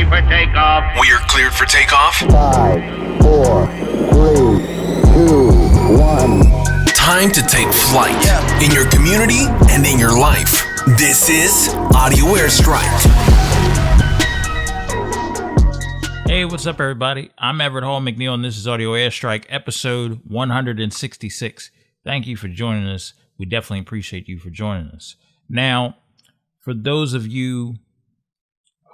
ready for takeoff. We're cleared for takeoff. 5, 4, 3, 2, 1. Time to take flight in your community and in your life. This is Audio Airstrike. Hey, what's up, everybody? I'm Everett Hall-McNeill, and this is Audio Airstrike, episode 166. Thank you for joining us. We definitely appreciate you for joining us. Now, for those of you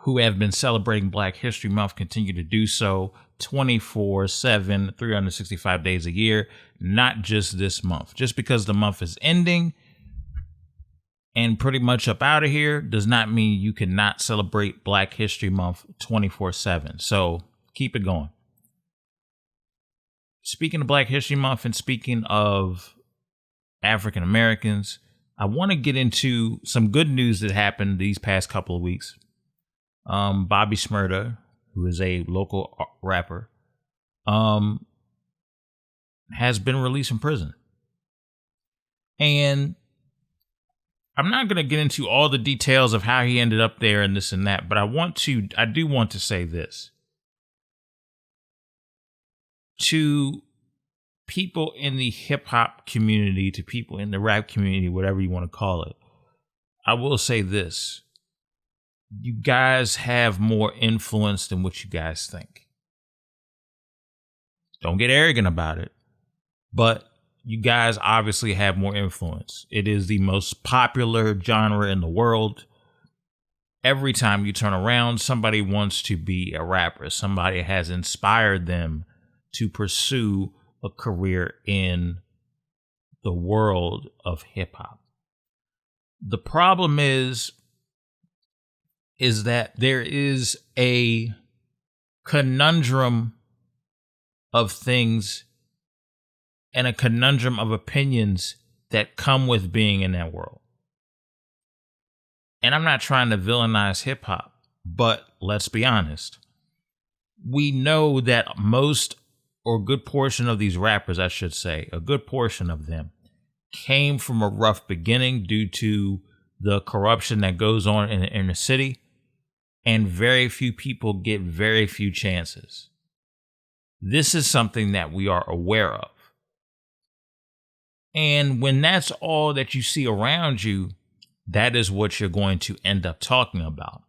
who have been celebrating Black History Month, continue to do so 24/7, 365 days a year, not just this month. Just because the month is ending and pretty much up out of here does not mean you cannot celebrate Black History Month 24/7. So keep it going. Speaking of Black History Month and speaking of African Americans, I want to get into some good news that happened these past couple of weeks. Bobby Shmurda, who is a local rapper, has been released from prison. And I'm not going to get into all the details of how he ended up there and this and that, but I do want to say this. To people in the hip hop community, to people in the rap community, whatever you want to call it, I will say this. You guys have more influence than what you guys think. Don't get arrogant about it, but you guys obviously have more influence. It is the most popular genre in the world. Every time you turn around, somebody wants to be a rapper. Somebody has inspired them to pursue a career in the world of hip hop. The problem is that there is a conundrum of things and a conundrum of opinions that come with being in that world. And I'm not trying to villainize hip hop, but let's be honest. We know that most, or a good portion of these rappers, I should say, a good portion of them came from a rough beginning due to the corruption that goes on in the inner city. And very few people get very few chances. This is something that we are aware of. And when that's all that you see around you, that is what you're going to end up talking about.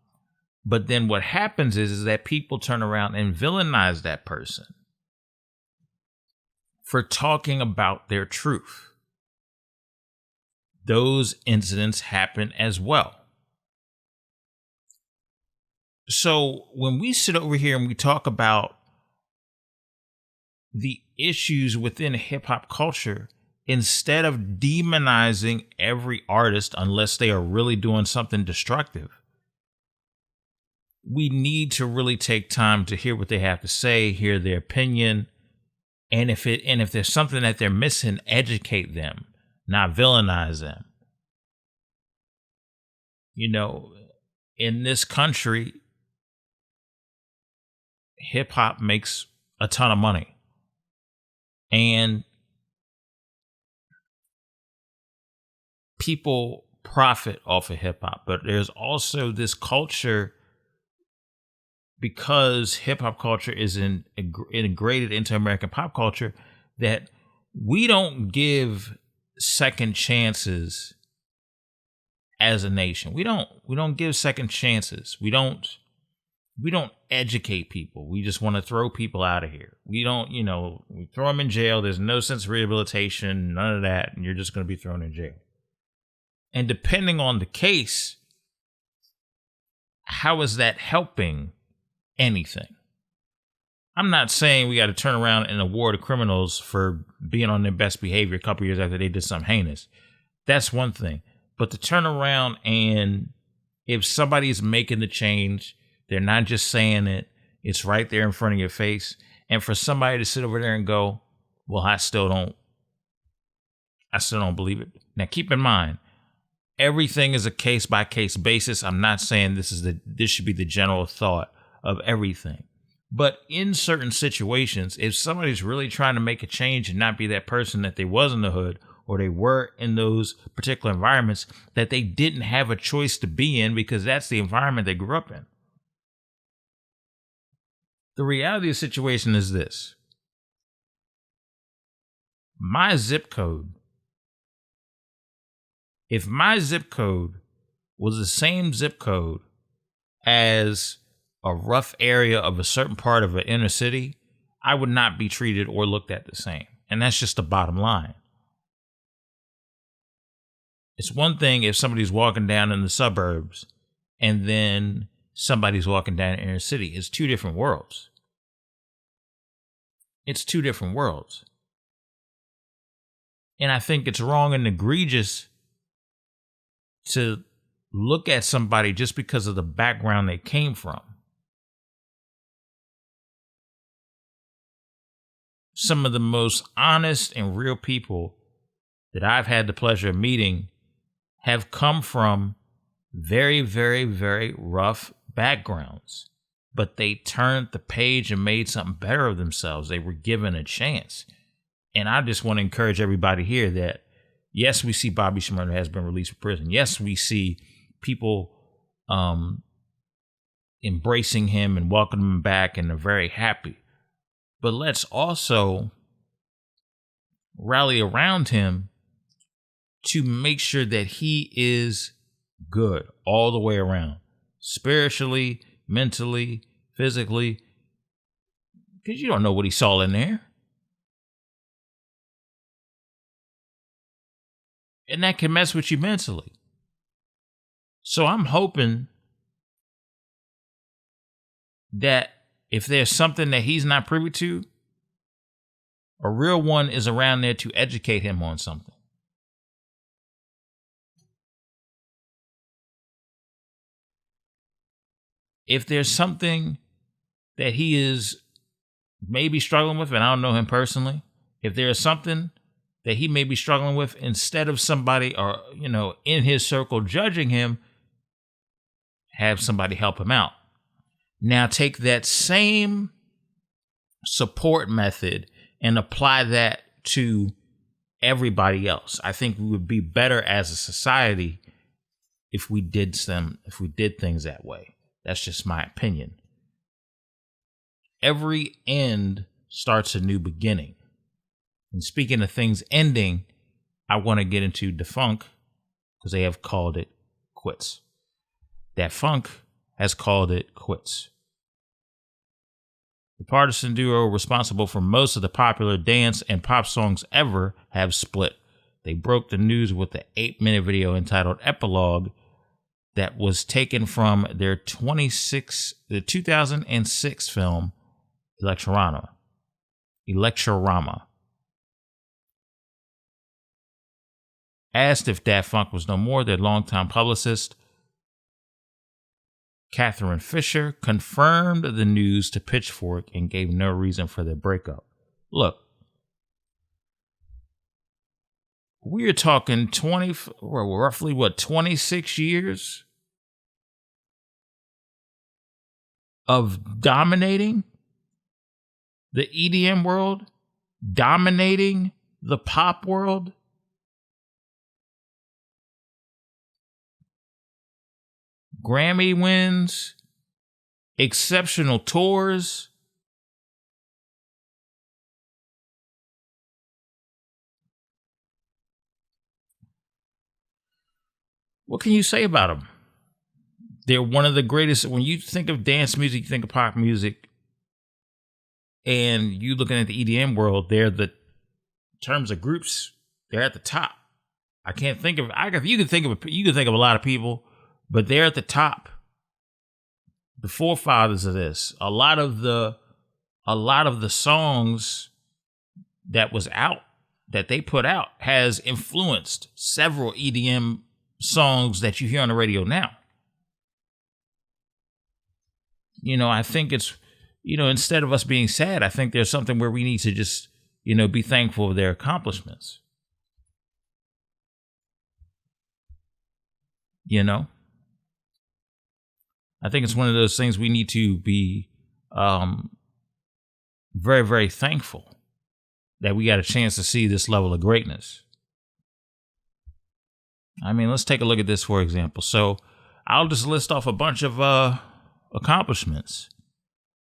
But then what happens is that people turn around and villainize that person for talking about their truth. Those incidents happen as well. So when we sit over here and we talk about the issues within hip hop culture, instead of demonizing every artist unless they are really doing something destructive, we need to really take time to hear what they have to say, hear their opinion, and if there's something that they're missing, educate them, not villainize them. You know, in this country, hip hop makes a ton of money. And people profit off of hip hop. But there's also this culture, because hip hop culture is integrated into American pop culture, that we don't give second chances as a nation. We don't give second chances. We don't educate people. We just want to throw people out of here. We don't, we throw them in jail. There's no sense of rehabilitation, none of that. And you're just going to be thrown in jail. And depending on the case, how is that helping anything? I'm not saying we got to turn around and award the criminals for being on their best behavior a couple years after they did something heinous. That's one thing. But to turn around and if somebody's making the change, they're not just saying it, it's right there in front of your face. And for somebody to sit over there and go, well, I still don't believe it. Now, keep in mind, everything is a case by case basis. I'm not saying this should be the general thought of everything. But in certain situations, if somebody's really trying to make a change and not be that person that they was in the hood, or they were in those particular environments that they didn't have a choice to be in because that's the environment they grew up in. the reality of the situation is this. My zip code, if my zip code was the same zip code as a rough area of a certain part of an inner city, I would not be treated or looked at the same. And that's just the bottom line. It's one thing if somebody's walking down in the suburbs and then somebody's walking down in the inner city. It's two different worlds. It's two different worlds. And I think it's wrong and egregious to look at somebody just because of the background they came from. Some of the most honest and real people that I've had the pleasure of meeting have come from very, very, very rough backgrounds, but they turned the page and made something better of themselves. They were given a chance. And I just want to encourage everybody here that, yes, we see Bobby Shmurda has been released from prison. Yes, we see people embracing him and welcoming him back, and they're very happy. But let's also rally around him to make sure that he is good all the way around, spiritually, mentally, physically, because you don't know what he saw in there. And that can mess with you mentally. So I'm hoping that if there's something that he's not privy to, a real one is around there to educate him on something. If there's something that he is maybe struggling with, and I don't know him personally, if there is something that he may be struggling with, instead of somebody or, in his circle judging him, have somebody help him out. Now take that same support method and apply that to everybody else. I think we would be better as a society if we did things that way. That's just my opinion. Every end starts a new beginning. And speaking of things ending, I want to get into Daft Punk because they have called it quits. Daft Punk has called it quits. The partisan duo responsible for most of the popular dance and pop songs ever have split. They broke the news with the 8-minute video entitled Epilogue that was taken from their 2006 film Electrorama. Asked if Daft Punk was no more, their longtime publicist, Catherine Fisher, confirmed the news to Pitchfork and gave no reason for their breakup. Look, we're talking 26 years of dominating the EDM world, dominating the pop world. Grammy wins, exceptional tours. What can you say about them? They're one of the greatest. When you think of dance music, you think of pop music, and you looking at the EDM world, they're in terms of groups, they're at the top. I can't think of. You can think of a lot of people. But they're at the top. The forefathers of this. A lot of the songs that they put out has influenced several EDM songs that you hear on the radio now. I think it's, instead of us being sad, I think there's something where we need to just, be thankful of their accomplishments. I think it's one of those things we need to be very, very thankful that we got a chance to see this level of greatness. I mean, let's take a look at this, for example. So I'll just list off a bunch of accomplishments.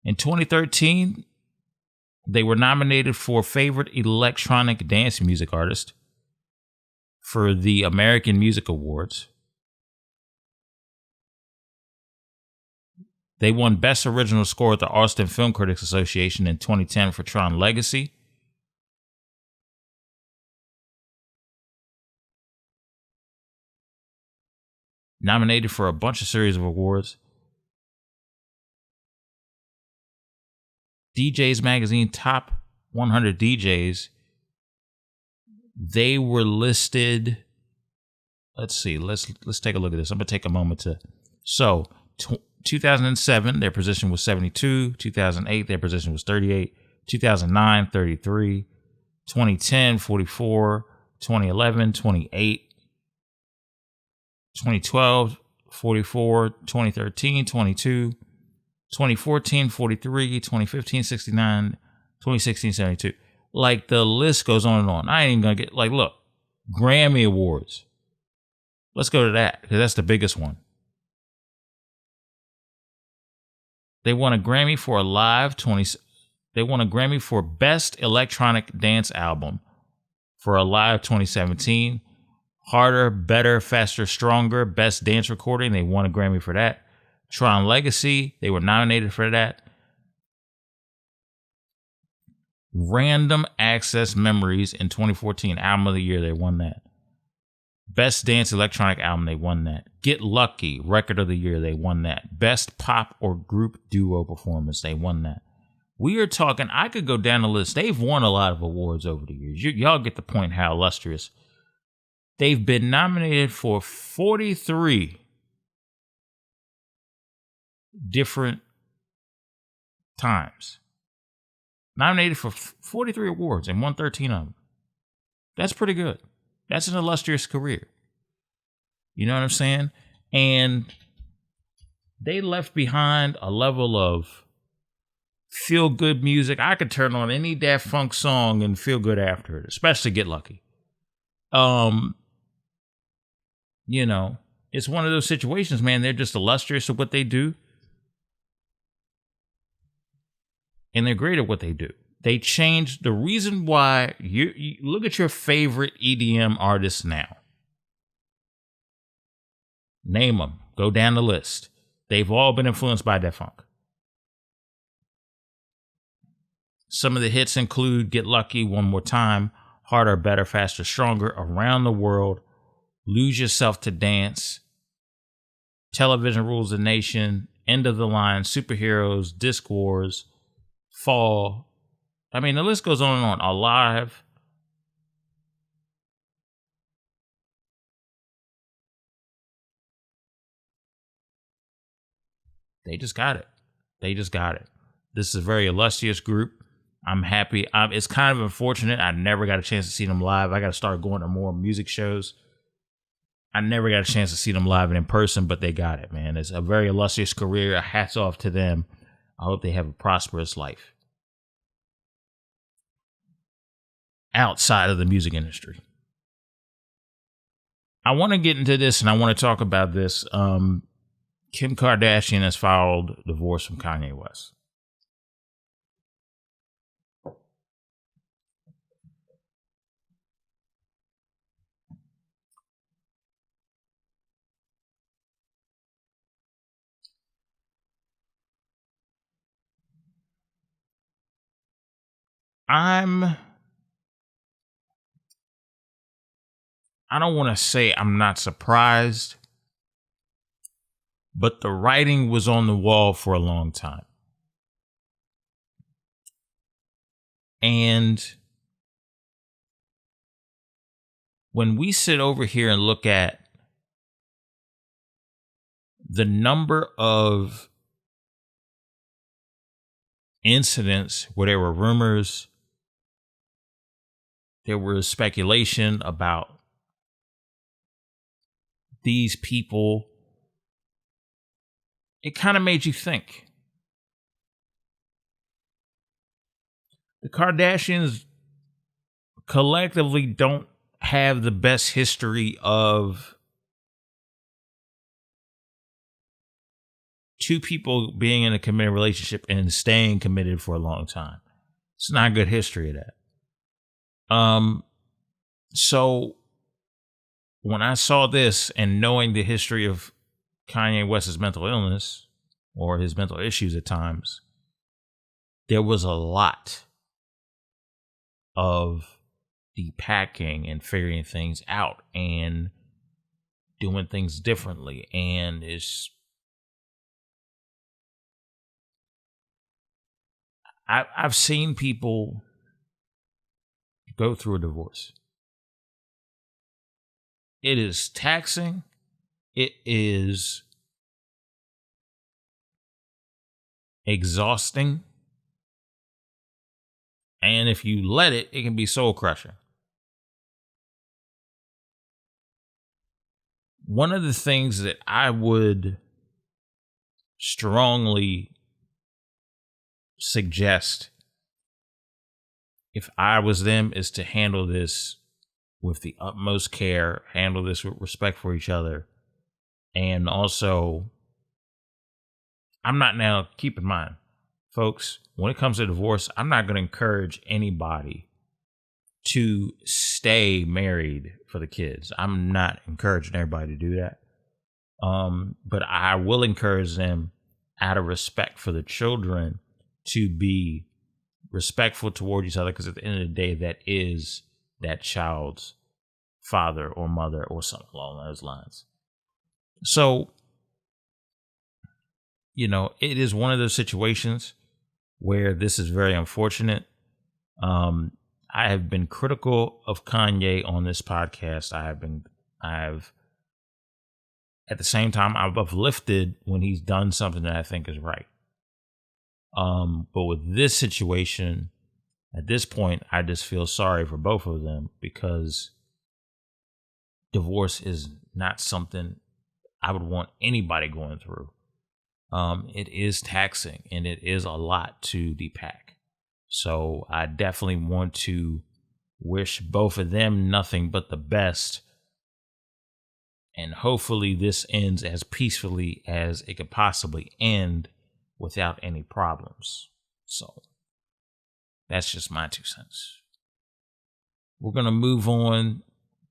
In 2013, they were nominated for Favorite Electronic Dance Music Artist for the American Music Awards. They won Best Original Score at the Austin Film Critics Association in 2010 for Tron Legacy. Nominated for a bunch of series of awards. DJs Magazine Top 100 DJs. They were listed. Let's see. Let's take a look at this. I'm gonna take a moment to. So, 2007, their position was 72. 2008, their position was 38. 2009, 33. 2010, 44. 2011, 28. 2012, 44. 2013, 22. 2014, 43. 2015, 69. 2016, 72. Like, the list goes on and on. I ain't even gonna get, like, look, Grammy Awards. Let's go to that, because that's the biggest one. They won a Grammy for They won a Grammy for Best Electronic Dance Album for Alive 2017. Harder, Better, Faster, Stronger, Best Dance Recording. They won a Grammy for that. Tron Legacy. They were nominated for that. Random Access Memories in 2014, Album of the Year. They won that. Best Dance Electronic Album, they won that. Get Lucky, Record of the Year, they won that. Best Pop or Group Duo Performance, they won that. We are talking, I could go down the list. They've won a lot of awards over the years. Y'all get the point how illustrious. They've been nominated for 43 different times. Nominated for 43 awards and won 13 of them. That's pretty good. That's an illustrious career. You know what I'm saying? And they left behind a level of feel-good music. I could turn on any Daft Punk song and feel good after it, especially Get Lucky. You know, it's one of those situations, man. They're just illustrious of what they do. And they're great at what they do. They changed the reason why you look at your favorite EDM artists now. Name them. Go down the list. They've all been influenced by Daft Punk. Some of the hits include Get Lucky, One More Time, Harder, Better, Faster, Stronger, Around the World, Lose Yourself to Dance, Television Rules the Nation, End of the Line, Superheroes, Disc Wars, Fall. I mean, the list goes on and on. Alive. They just got it. They just got it. This is a very illustrious group. I'm happy. It's kind of unfortunate. I never got a chance to see them live. I got to start going to more music shows. I never got a chance to see them live and in person, but they got it, man. It's a very illustrious career. Hats off to them. I hope they have a prosperous life outside of the music industry. I want to get into this and I want to talk about this. Kim Kardashian has filed divorce from Kanye West. I don't want to say I'm not surprised, but the writing was on the wall for a long time. And when we sit over here and look at the number of incidents where there were rumors, there was speculation about these people, it kind of made you think. The Kardashians collectively don't have the best history of two people being in a committed relationship and staying committed for a long time. It's not a good history of that. So when I saw this and knowing the history of Kanye West's mental illness or his mental issues at times, there was a lot of depacking and figuring things out and doing things differently. And I've seen people go through a divorce. It is taxing. It is exhausting. And if you let it, it can be soul crushing. One of the things that I would strongly suggest if I was them is to handle this with the utmost care, handle this with respect for each other. And also, keep in mind, folks, when it comes to divorce, I'm not going to encourage anybody to stay married for the kids. I'm not encouraging everybody to do that. But I will encourage them out of respect for the children to be respectful toward each other, because at the end of the day, that is that child's father or mother or something along those lines. So, it is one of those situations where this is very unfortunate. I have been critical of Kanye on this podcast. At the same time, I've uplifted when he's done something that I think is right. But with this situation, at this point, I just feel sorry for both of them, because divorce is not something I would want anybody going through. It is taxing and it is a lot to depack. So I definitely want to wish both of them nothing but the best. And hopefully this ends as peacefully as it could possibly end without any problems. So that's just my 2 cents. We're going to move on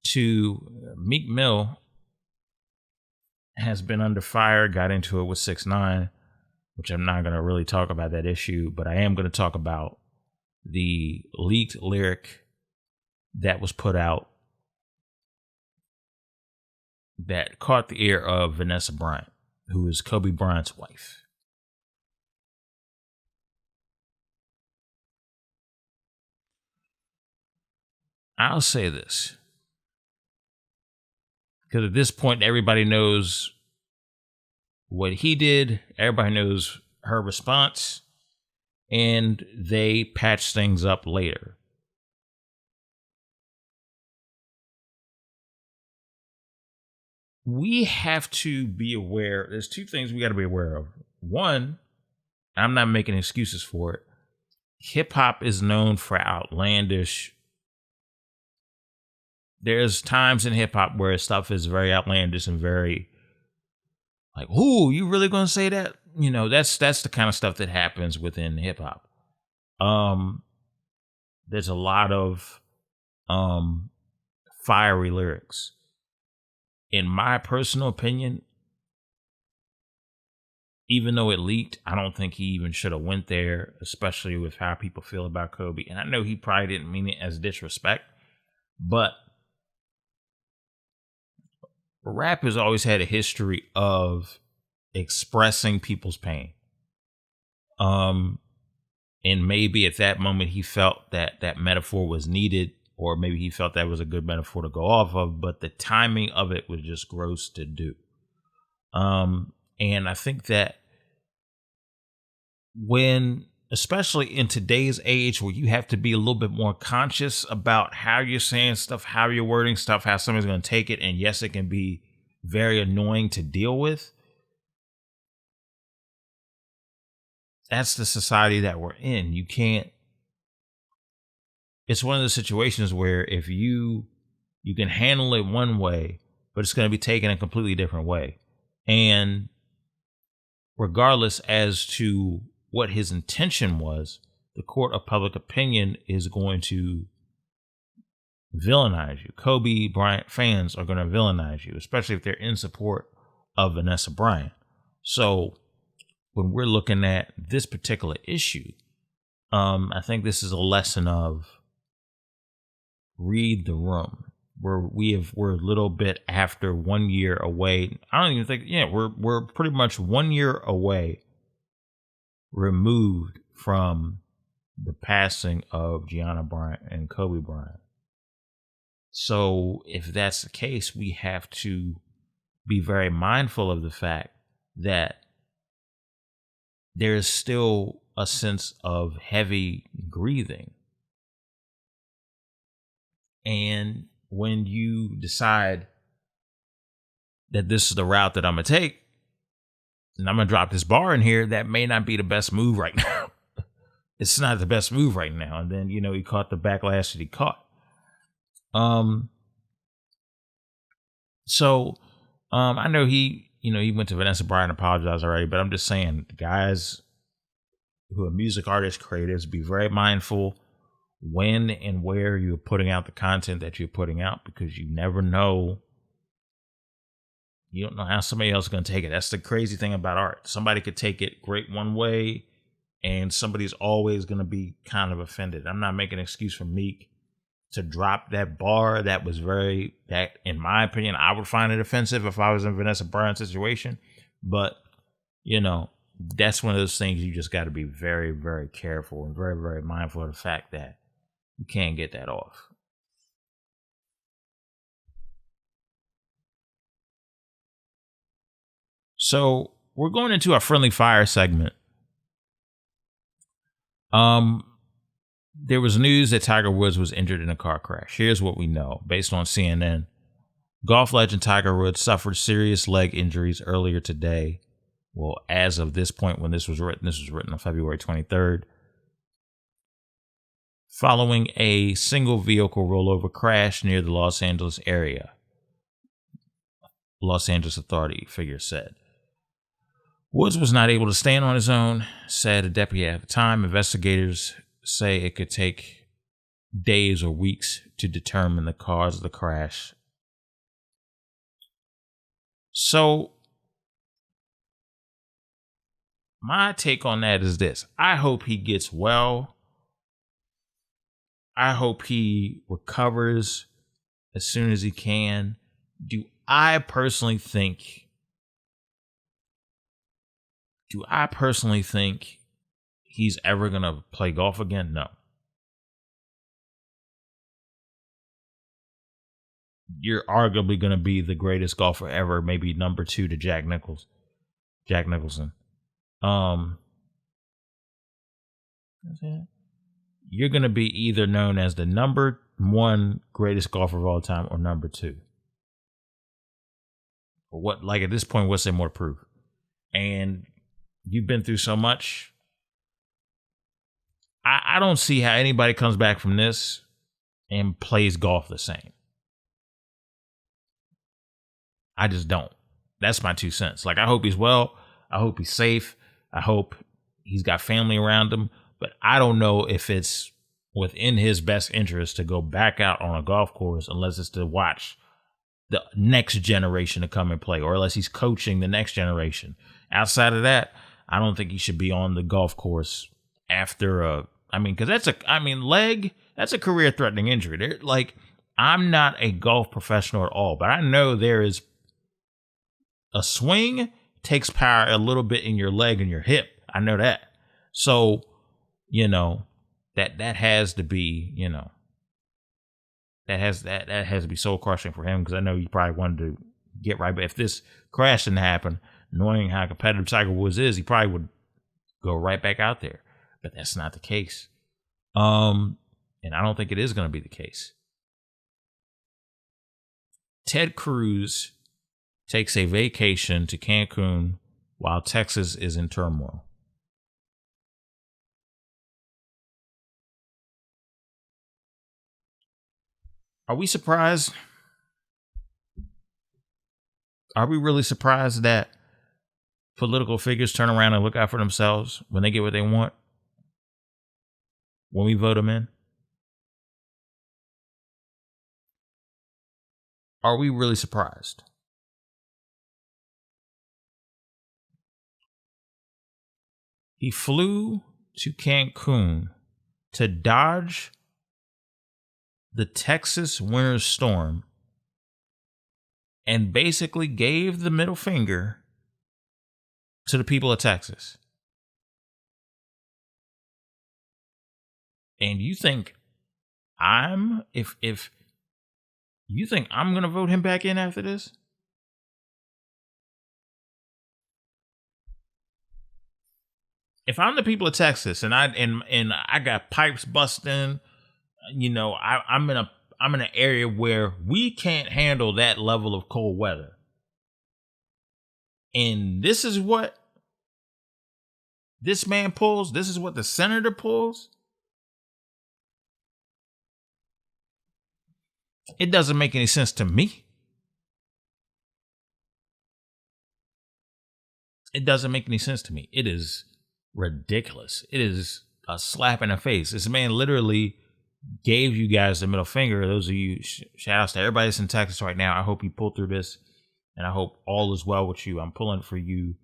to Meek Mill. Has been under fire, got into it with 6ix9ine, which I'm not going to really talk about that issue, but I am going to talk about the leaked lyric that was put out that caught the ear of Vanessa Bryant, who is Kobe Bryant's wife. I'll say this, because at this point, everybody knows what he did. Everybody knows her response. And they patch things up later. We have to be aware. There's 2 things we got to be aware of. One, I'm not making excuses for it. Hip hop is known for outlandish. There's times in hip hop where stuff is very outlandish and very like, "Ooh, you really gonna say that?" That's the kind of stuff that happens within hip hop. There's a lot of fiery lyrics. In my personal opinion, even though it leaked, I don't think he even should have went there, especially with how people feel about Kobe. And I know he probably didn't mean it as disrespect, but rap has always had a history of expressing people's pain. And maybe at that moment he felt that metaphor was needed, or maybe he felt that was a good metaphor to go off of, but the timing of it was just gross to do. And I think that especially in today's age where you have to be a little bit more conscious about how you're saying stuff, how you're wording stuff, how somebody's going to take it. And yes, it can be very annoying to deal with. That's the society that we're in. It's one of those situations where if you can handle it one way, but it's going to be taken a completely different way. And regardless as to what his intention was, the court of public opinion is going to villainize you. Kobe Bryant fans are going to villainize you, especially if they're in support of Vanessa Bryant. So when we're looking at this particular issue, I think this is a lesson of read the room. We're a little bit after 1 year away. I don't even think, we're pretty much 1 year away removed from the passing of Gianna Bryant and Kobe Bryant. So if that's the case, we have to be very mindful of the fact that there is still a sense of heavy grieving. And when you decide that this is the route that I'm going to take, and I'm going to drop this bar in here, that may not be the best move right now. It's not the best move right now. And then, he caught the backlash that he caught. I know he went to Vanessa Bryant and apologized already, but I'm just saying, guys who are music artists, creators, be very mindful when and where you're putting out the content that you're putting out, because you never know. You don't know how somebody else is going to take it. That's the crazy thing about art. Somebody could take it great one way, and somebody's always going to be kind of offended. I'm not making an excuse for Meek to drop that bar. That, in my opinion, I would find it offensive if I was in Vanessa Bryant's situation. But, that's one of those things you just got to be very, very careful and very, very mindful of the fact that you can't get that off. So we're going into our friendly fire segment. There was news that Tiger Woods was injured in a car crash. Here's what we know based on CNN. Golf legend Tiger Woods suffered serious leg injuries earlier today. Well, as of this point, when this was written on February 23rd, following a single vehicle rollover crash near the Los Angeles area. Los Angeles Authority figure said. Woods was not able to stand on his own, said a deputy at the time. Investigators say it could take days or weeks to determine the cause of the crash. So, my take on that is this. I hope he gets well. I hope he recovers as soon as he can. Do I personally think he's ever going to play golf again? No. You're arguably going to be the greatest golfer ever, maybe number 2 to Jack Nicholson. You're going to be either known as the number 1 greatest golfer of all time or number 2. At this point, what's there more to prove? And you've been through so much. I don't see how anybody comes back from this and plays golf the same. I just don't. That's my 2 cents. I hope he's well. I hope he's safe. I hope he's got family around him. But I don't know if it's within his best interest to go back out on a golf course unless it's to watch the next generation to come and play, or unless he's coaching the next generation. Outside of that, I don't think he should be on the golf course after because that's a career-threatening injury. I'm not a golf professional at all, but I know there is a swing takes power a little bit in your leg and your hip. I know that. So, that has to be, that has to be soul crushing for him, because I know he probably wanted to get right. But if this crash didn't happen, knowing how competitive Tiger Woods is, he probably would go right back out there. But that's not the case. And I don't think it is going to be the case. Ted Cruz takes a vacation to Cancun while Texas is in turmoil. Are we surprised? Are we really surprised that political figures turn around and look out for themselves when they get what they want? When we vote them in? Are we really surprised? He flew to Cancun to dodge the Texas winter storm and basically gave the middle finger to the people of Texas. And you think if you think I'm going to vote him back in after this? If I'm the people of Texas and I got pipes busting, you know, I'm in an area where we can't handle that level of cold weather. And this is what this man pulls. This is what the senator pulls. It doesn't make any sense to me. It doesn't make any sense to me. It is ridiculous. It is a slap in the face. This man literally gave you guys the middle finger. Those of you, shout outs to everybody that's in Texas right now. I hope you pull through this, and I hope all is well with you. I'm pulling for you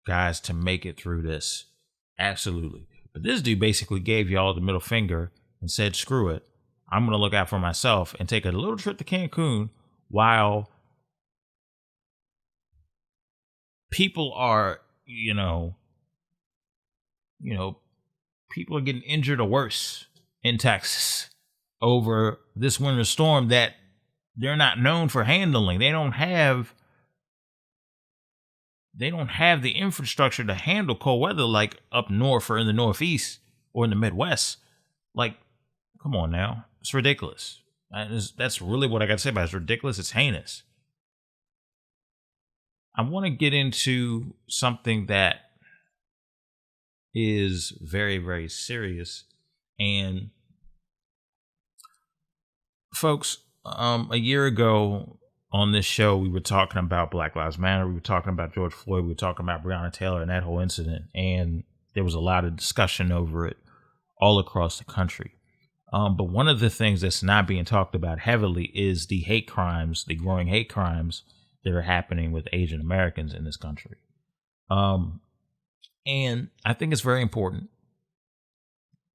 guys to make it through this. Absolutely. But this dude basically gave y'all the middle finger and said, screw it. I'm going to look out for myself and take a little trip to Cancun while people are, you know, people are getting injured or worse in Texas over this winter storm that they're not known for handling. They don't have the infrastructure to handle cold weather like up north or in the Northeast or in the Midwest. Like, come on now. It's ridiculous. That's really what I got to say about it. It's ridiculous. It's heinous. I want to get into something that is very, very serious. And folks, a year ago on this show, we were talking about Black Lives Matter. We were talking about George Floyd. We were talking about Breonna Taylor and that whole incident. And there was a lot of discussion over it all across the country. But one of the things that's not being talked about heavily is the hate crimes, the growing hate crimes that are happening with Asian Americans in this country. And I think it's very important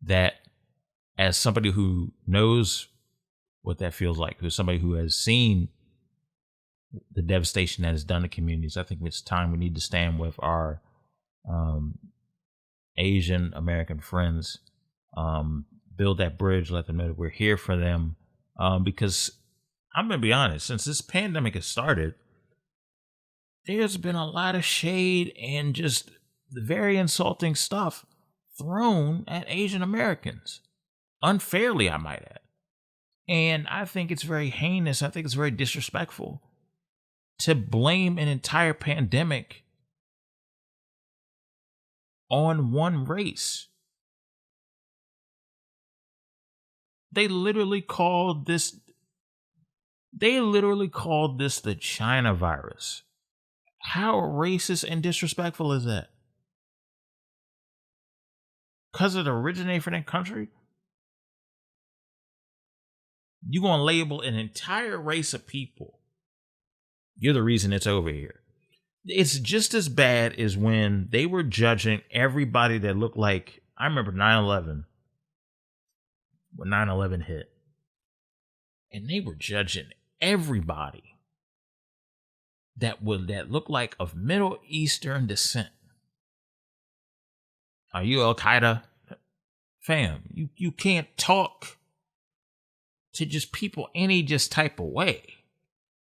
that as somebody who knows what that feels like, who's somebody who has seen the devastation that is done to communities, I think it's time we need to stand with our Asian American friends, build that bridge, let them know that we're here for them. Because I'm going to be honest, since this pandemic has started, there's been a lot of shade and just very insulting stuff thrown at Asian Americans. Unfairly, I might add. And I think it's very heinous. I think it's very disrespectful to blame an entire pandemic on one race. They literally called this the China virus. How racist and disrespectful is that? Because it originated from that country? You're going to label an entire race of people. You're the reason it's over here. It's just as bad as when they were judging everybody that looked like, I remember 9/11. When 9/11 hit. And they were judging everybody that looked like of Middle Eastern descent. Are you Al-Qaeda? Fam, you can't talk to just people any just type of way.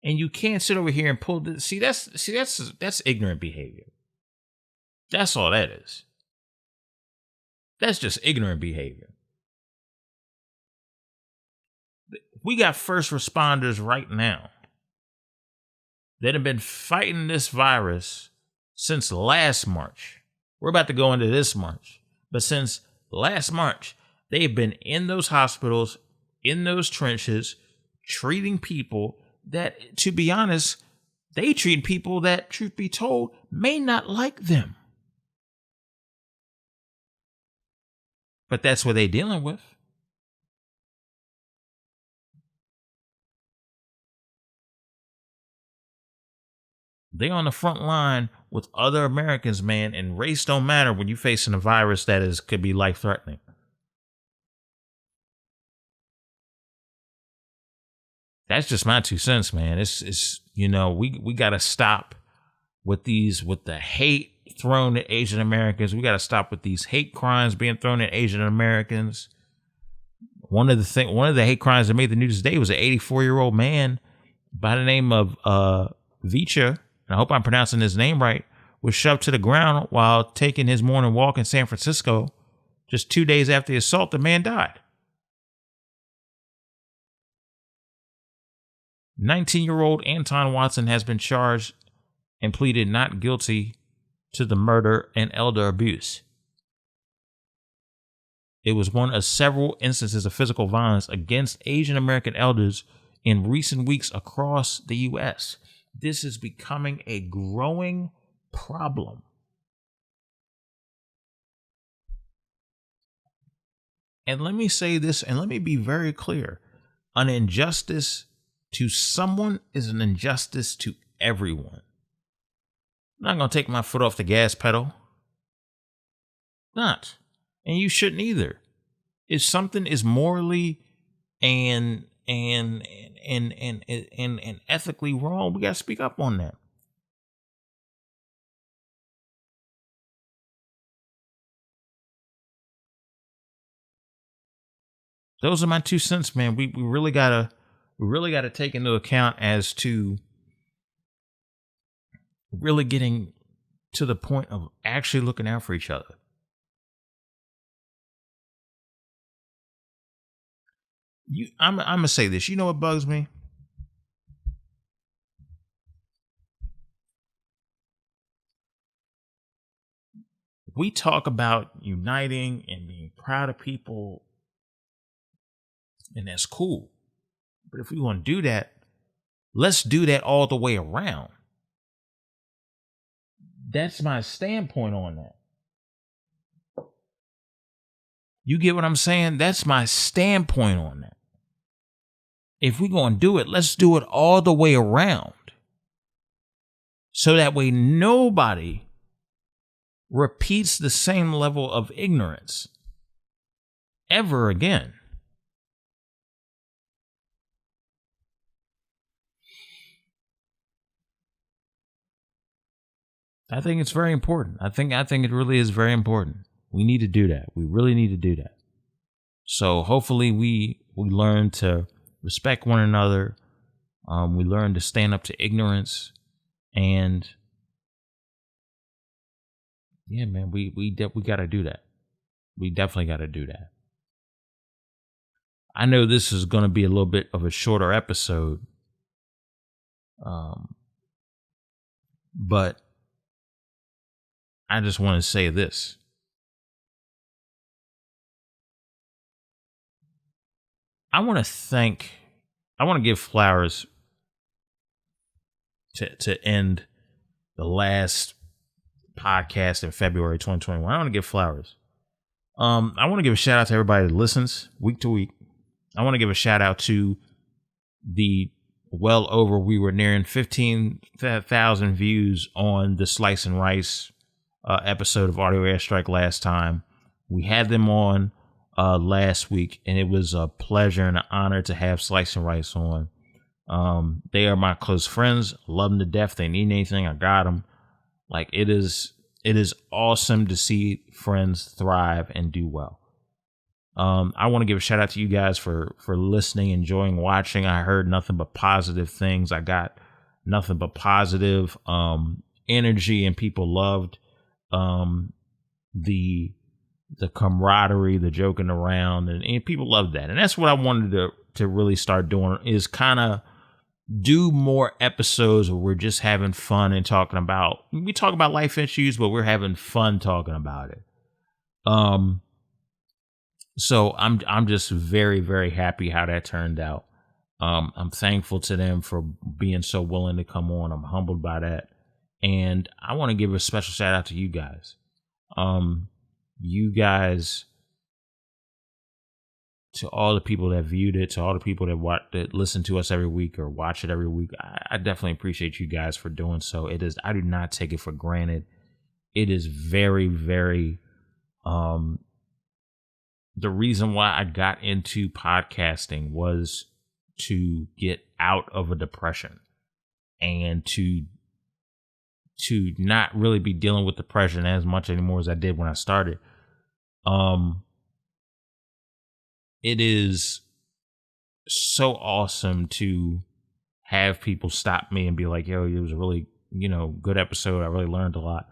And you can't sit over here and pull this. That's ignorant behavior. That's all that is. That's just ignorant behavior. We got first responders right now that have been fighting this virus since last March. We're about to go into this March. But since last March, they've been in those hospitals, in those trenches, treating people that, to be honest, they treat people that, truth be told, may not like them. But that's what they're dealing with. They on the front line with other Americans, man, and race don't matter when you're facing a virus that could be life-threatening. That's just my 2 cents, man. It's we got to stop with the hate thrown at Asian Americans. We got to stop with these hate crimes being thrown at Asian Americans. One of the hate crimes that made the news today was an 84-year-old man by the name of Vicha, and I hope I'm pronouncing his name right, was shoved to the ground while taking his morning walk in San Francisco. Just 2 days after the assault, the man died. 19-year-old Anton Watson has been charged and pleaded not guilty to the murder and elder abuse. It was one of several instances of physical violence against Asian American elders in recent weeks across the U.S. This is becoming a growing problem. And let me say this, and let me be very clear. An injustice to someone is an injustice to everyone. I'm not going to take my foot off the gas pedal. Not. And you shouldn't either. If something is morally and ethically wrong, we got to speak up on that. Those are my 2 cents, man. We really gotta take into account as to really getting to the point of actually looking out for each other. I'm gonna say this. You know what bugs me? We talk about uniting and being proud of people, and that's cool. But if we want to do that, let's do that all the way around. That's my standpoint on that. You get what I'm saying? That's my standpoint on that. If we're going to do it, let's do it all the way around. So that way nobody repeats the same level of ignorance ever again. I think it's very important. I think it really is very important. We need to do that. We really need to do that. So hopefully we learn to respect one another. We learn to stand up to ignorance, and yeah, man, we got to do that. We definitely got to do that. I know this is going to be a little bit of a shorter episode, but I just want to say this. I want to give flowers to end the last podcast in February 2021. I want to give flowers. I want to give a shout out to everybody that listens week to week. I want to give a shout out to we were nearing 15,000 views on the Slice and Rice episode of Audio Airstrike last time. We had them on last week, and it was a pleasure and an honor to have Slice and Rice on. They are my close friends. Love them to death. They need anything, I got them. Like, it is awesome to see friends thrive and do well. I want to give a shout out to you guys for listening, enjoying, watching. I heard nothing but positive things. I got nothing but positive energy, and people loved the camaraderie, the joking around, and people love that. And that's what I wanted to really start doing, is kind of do more episodes where we're just having fun and talking about, we talk about life issues, but we're having fun talking about it. So I'm just very, very happy how that turned out. I'm thankful to them for being so willing to come on. I'm humbled by that. And I want to give a special shout out to you guys. You guys, to all the people that viewed it, to all the people that listen to us every week or watch it every week, I definitely appreciate you guys for doing so. I do not take it for granted. It is very, very, the reason why I got into podcasting was to get out of a depression and to not really be dealing with depression as much anymore as I did when I started. It is so awesome to have people stop me and be like, yo, it was a really, good episode. I really learned a lot.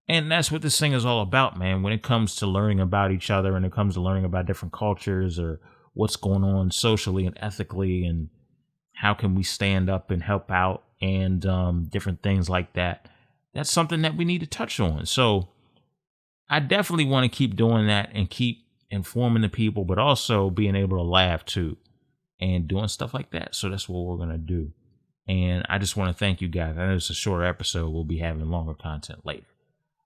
And that's what this thing is all about, man. When it comes to learning about each other and it comes to learning about different cultures or what's going on socially and ethically and how can we stand up and help out and different things like that. That's something that we need to touch on. So I definitely want to keep doing that and keep informing the people, but also being able to laugh too and doing stuff like that. So that's what we're going to do. And I just want to thank you guys. I know it's a shorter episode. We'll be having longer content later.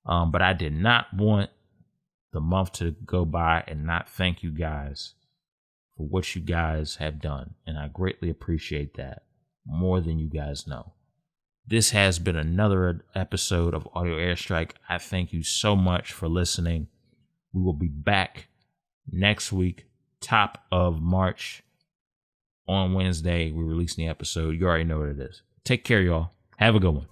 But I did not want the month to go by and not thank you guys for what you guys have done. And I greatly appreciate that more than you guys know. This has been another episode of Audio Airstrike. I thank you so much for listening. We will be back next week, top of March. On Wednesday, we're releasing the episode. You already know what it is. Take care, y'all. Have a good one.